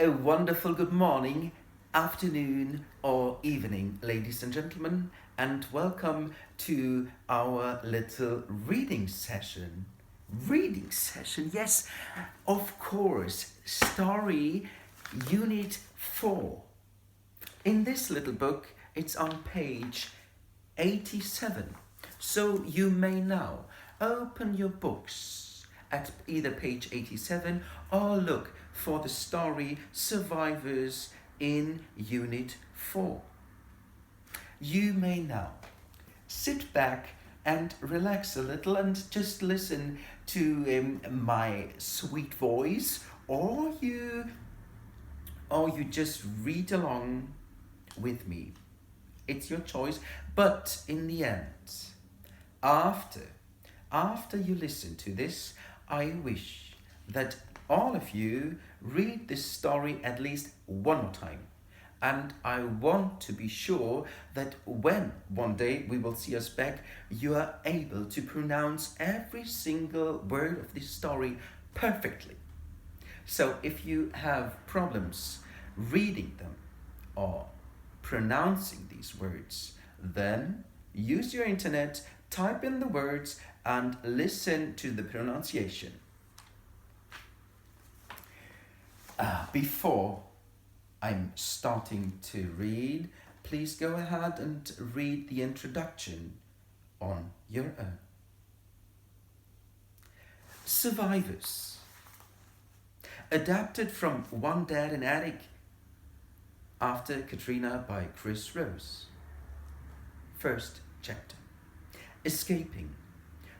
A wonderful good morning, afternoon, or evening, ladies and gentlemen, and welcome to our little reading session. Reading session, yes, of course, story unit 4. In this little book, it's on page 87. So you may now open your books at either page 87 or look for the story Survivors in Unit 4. You may now sit back and relax a little and just listen to my sweet voice, or you just read along with me. It's your choice, but in the end, after after you listen to this, I wish that all of you read this story at least one more time. And I want to be sure that when one day we will see us back, you are able to pronounce every single word of this story perfectly. So if you have problems reading them or pronouncing these words, then use your internet, type in the words, and listen to the pronunciation. Before I'm starting to read, please go ahead and read the introduction on your own. Survivors. Adapted from One Dad in Attic after Katrina by Chris Rose. First chapter. Escaping.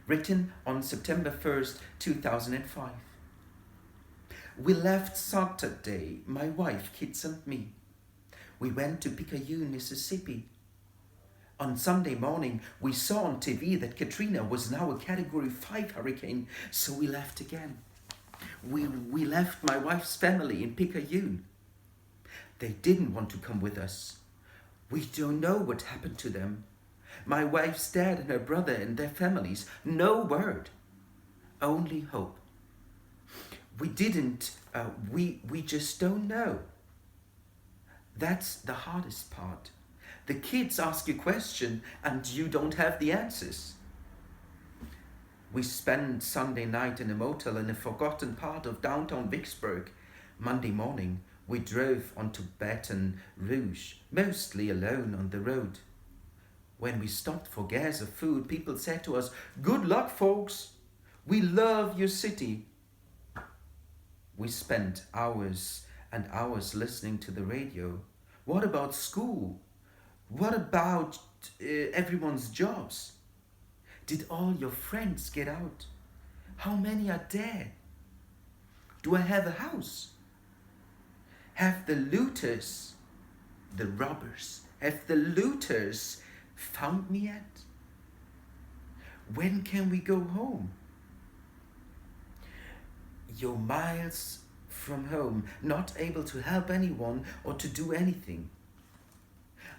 Written on September 1st, 2005. We left Saturday, my wife, kids and me. We went to Picayune, Mississippi. On Sunday morning, we saw on TV that Katrina was now a Category 5 hurricane, so we left again. We left my wife's family in Picayune. They didn't want to come with us. We don't know what happened to them. My wife's dad and her brother and their families, no word. Only hope. We just don't know. That's the hardest part. The kids ask you questions and you don't have the answers. We spent Sunday night in a motel in a forgotten part of downtown Vicksburg. Monday morning, we drove onto Baton Rouge, mostly alone on the road. When we stopped for gas or food, people said to us, "Good luck, folks. We love your city." We spent hours and hours listening to the radio. What about school? What about everyone's jobs? Did all your friends get out? How many are there? Do I have a house? Have the looters, the robbers, have the looters found me yet? When can we go home? You're miles from home, not able to help anyone or to do anything.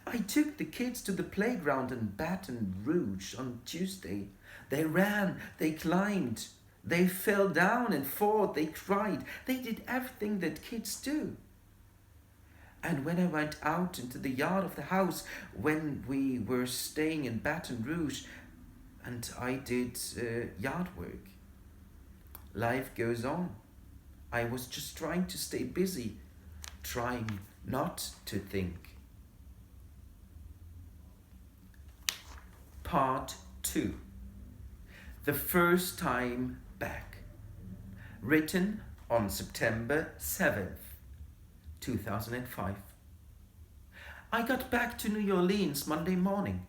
I took the kids to the playground in Baton Rouge on Tuesday. They ran, they climbed, they fell down and fought, they cried. They did everything that kids do. And when I went out into the yard of the house when we were staying in Baton Rouge, and I did yard work. Life goes on. I was just trying to stay busy, trying not to think. Part 2. The first time back. Written on September 7th, 2005. I got back to New Orleans Monday morning.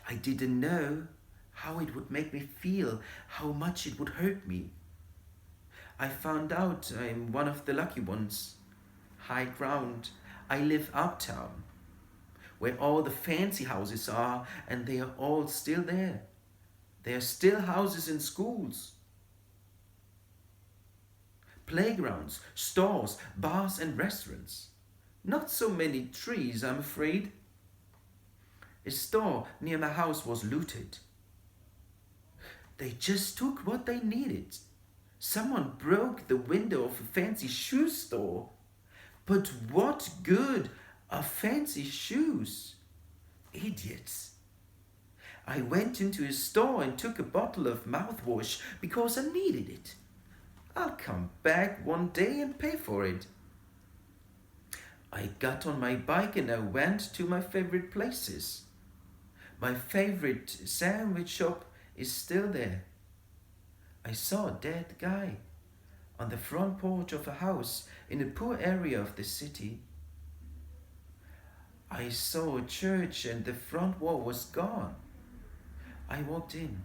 I didn't know how it would make me feel, how much it would hurt me. I found out I'm one of the lucky ones. High ground. I live uptown, where all the fancy houses are, and they are all still there. There are still houses and schools, playgrounds, stores, bars and restaurants. Not so many trees, I'm afraid. A store near my house was looted. They just took what they needed. Someone broke the window of a fancy shoe store. But what good are fancy shoes? Idiots. I went into a store and took a bottle of mouthwash because I needed it. I'll come back one day and pay for it. I got on my bike and I went to my favorite places. My favorite sandwich shop is still there. I saw a dead guy on the front porch of a house in a poor area of the city. I saw a church and the front wall was gone. I walked in.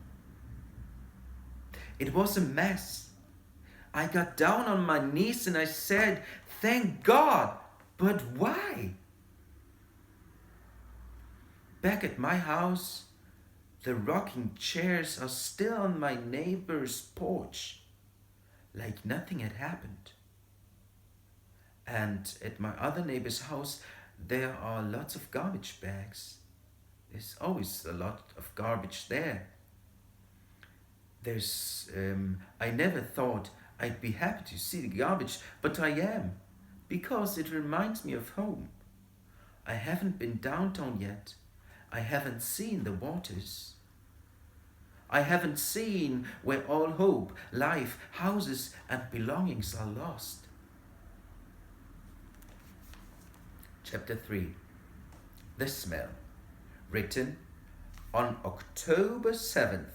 It was a mess. I got down on my knees and I said, "Thank God, but why?" Back at my house, the rocking chairs are still on my neighbor's porch, like nothing had happened. And at my other neighbor's house, there are lots of garbage bags. There's always a lot of garbage there. I never thought I'd be happy to see the garbage, but I am, because it reminds me of home. I haven't been downtown yet. I haven't seen the waters. I haven't seen where all hope, life, houses, and belongings are lost. Chapter 3. The Smell. Written on October 7th,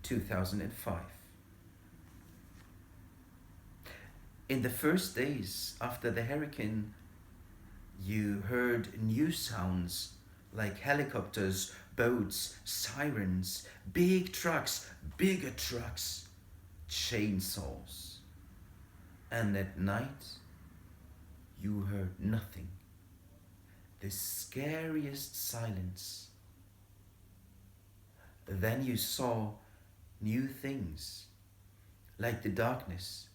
2005. In the first days after the hurricane, you heard new sounds like helicopters, boats, sirens, big trucks, bigger trucks, chainsaws. And at night, you heard nothing. The scariest silence. Then you saw new things, like the darkness,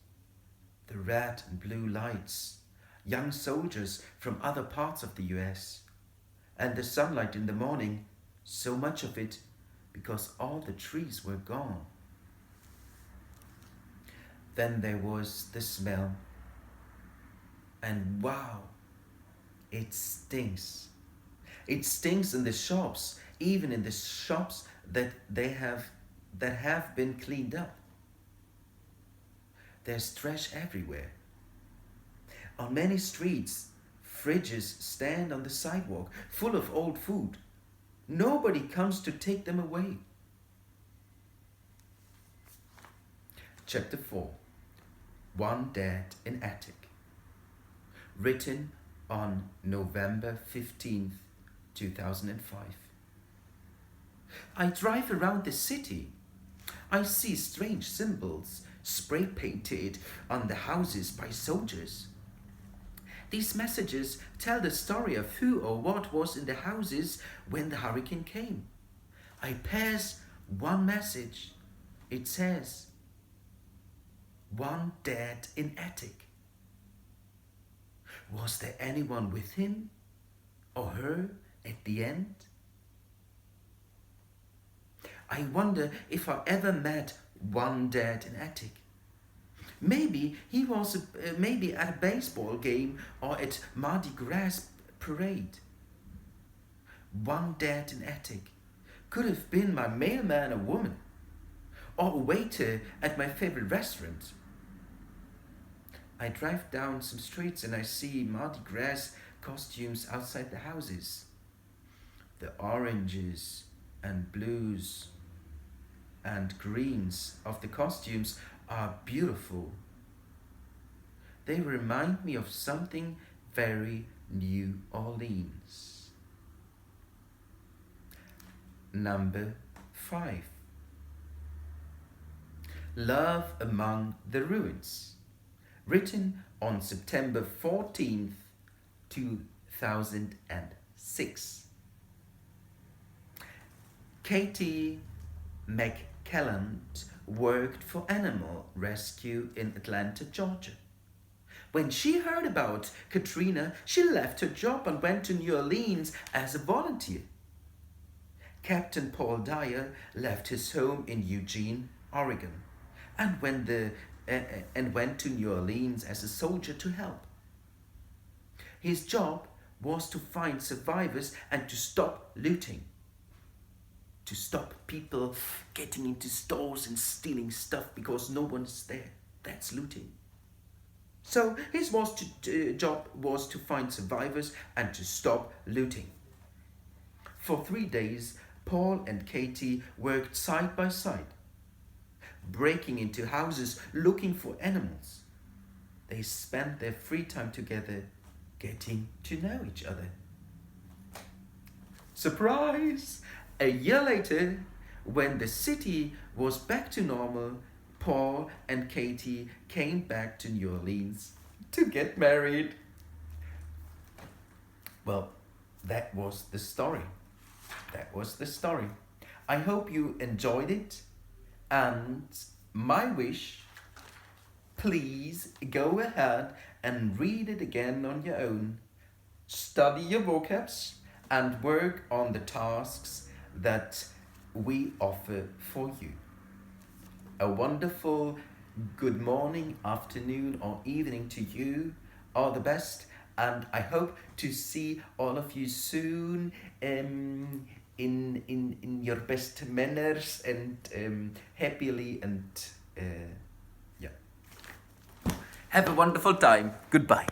the red and blue lights, young soldiers from other parts of the US, and the sunlight in the morning, so much of it because all the trees were gone. Then there was the smell, and wow, it stinks. It stinks in the shops, even in the shops that have been cleaned up. There's trash everywhere. On many streets, fridges stand on the sidewalk, full of old food. Nobody comes to take them away. Chapter 4. One Dad in Attic. Written on November 15th, 2005. I drive around the city. I see strange symbols spray painted on the houses by soldiers. These messages tell the story of who or what was in the houses when the hurricane came. I pass one message. It says, "One Dad in Attic." Was there anyone with him or her at the end? I wonder if I ever met one Dad in Attic. Maybe he was maybe at a baseball game or at Mardi Gras parade. One Dad in Attic could have been my mailman or woman, or a waiter at my favorite restaurant. I drive down some streets and I see Mardi Gras costumes outside the houses. The oranges and blues and greens of the costumes are beautiful. They remind me of something very New Orleans. Number 5. Love Among the Ruins. Written on September 14th, 2006. Katie McCallant worked for Animal Rescue in Atlanta, Georgia. When she heard about Katrina, she left her job and went to New Orleans as a volunteer. Captain Paul Dyer left his home in Eugene, Oregon, and went to New Orleans as a soldier to help. His job was to find survivors and to stop looting. To stop people getting into stores and stealing stuff because no one's there. That's looting. So his job was to find survivors and to stop looting. For 3 days, Paul and Katie worked side by side, breaking into houses looking for animals. They spent their free time together, getting to know each other. Surprise! A year later, when the city was back to normal, Paul and Katie came back to New Orleans to get married. Well, that was the story. That was the story. I hope you enjoyed it. And my wish, please go ahead and read it again on your own. Study your vocabs and work on the tasks that we offer for you. A wonderful good morning, afternoon, or evening to you. All the best, and I hope to see all of you soon in your best manners and happily and yeah. Have a wonderful time. Goodbye.